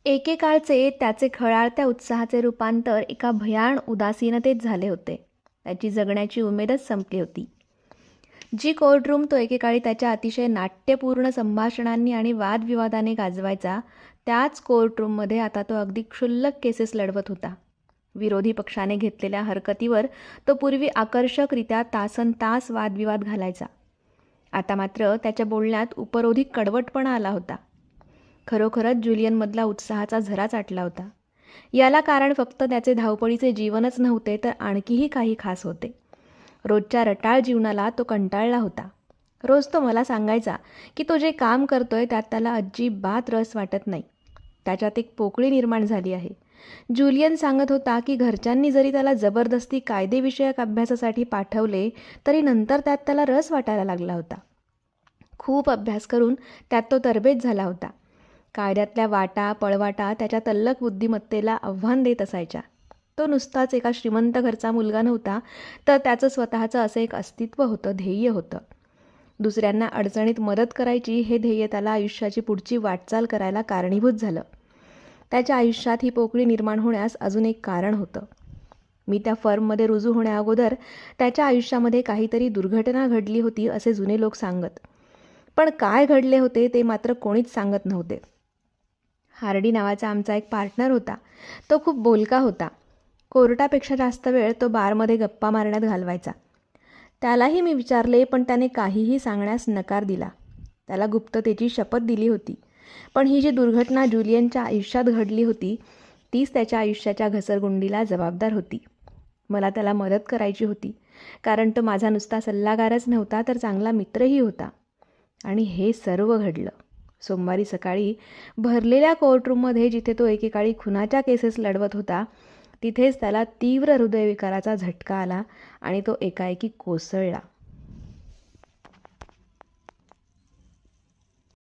एकेकाळचे त्याचे खळाळत्या उत्साहाचे रूपांतर एका भयाण उदासीनतेत झाले होते. त्याची जगण्याची उमेदच संपली होती. जी कोर्टरूम तो एकेकाळी त्याच्या अतिशय नाट्यपूर्ण संभाषणांनी आणि वादविवादाने गाजवायचा, त्याच कोर्टरूममध्ये आता तो अगदी क्षुल्लक केसेस लढवत होता. विरोधी पक्षाने घेतलेल्या हरकतीवर तो पूर्वी आकर्षकरित्या तासनतास वादविवाद घालायचा. आता मात्र त्याच्या बोलण्यात उपरोधिक कडवटपणा आला होता. खरोखरच ज्युलियनमधला उत्साहाचा झराच आटला होता. याला कारण फक्त त्याचे धावपळीचे जीवनच नव्हते, तर आणखीही काही खास होते. रोजच्या रटाळ जीवनाला तो कंटाळला होता. रोज तो मला सांगायचा की तो जे काम करतोय त्यात त्याला अजिबात रस वाटत नाही. त्याच्यात एक पोकळी निर्माण झाली आहे. ज्युलियन सांगत होता की घरच्यांनी जरी त्याला जबरदस्ती कायदेविषयक अभ्यासासाठी पाठवले, तरी नंतर त्यात त्याला रस वाटायला लागला होता. खूप अभ्यास करून त्यात तो तरबेज झाला होता. कायद्यातल्या वाटा पळवाटा त्याच्या तल्लख बुद्धिमत्तेला आव्हान देत असायच्या. तो नुसताच एका श्रीमंत घरचा मुलगा नव्हता, तर त्याचं स्वतःचं असं एक अस्तित्व होतं, ध्येय होतं. दुसऱ्यांना अडचणीत मदत करायची हे ध्येय त्याला आयुष्याची पुढची वाटचाल करायला कारणीभूत झालं. त्याच्या आयुष्यात ही पोकळी निर्माण होण्यास अजून एक कारण होतं. मी त्या फर्ममध्ये रुजू होण्याअगोदर त्याच्या आयुष्यामध्ये काहीतरी दुर्घटना घडली होती असे जुने लोक सांगत. पण काय घडले होते ते मात्र कोणीच सांगत नव्हते. हार्डी नावाचा आमचा एक पार्टनर होता. तो खूप बोलका होता. कोर्टापेक्षा जास्त वेळ तो बारमध्ये गप्पा मारण्यात घालवायचा. त्यालाही मी विचारले, पण त्याने काहीही सांगण्यास नकार दिला. त्याला गुप्ततेची शपथ दिली होती. पण ही जी दुर्घटना ज्युलियनच्या आयुष्यात घडली होती, तीच त्याच्या आयुष्याच्या घसरगुंडीला जबाबदार होती. मला त्याला मदत करायची होती, कारण तो माझा नुसता सल्लागारच नव्हता, तर चांगला मित्रही होता. आणि हे सर्व घडलं सोमवारी सकाळी भरलेल्या कोर्टरूममध्ये, जिथे तो एकेकाळी खुनाच्या केसेस लढवत होता. तिथेच त्याला तीव्र हृदयविकाराचा झटका आला आणि तो एकाएकी कोसळला.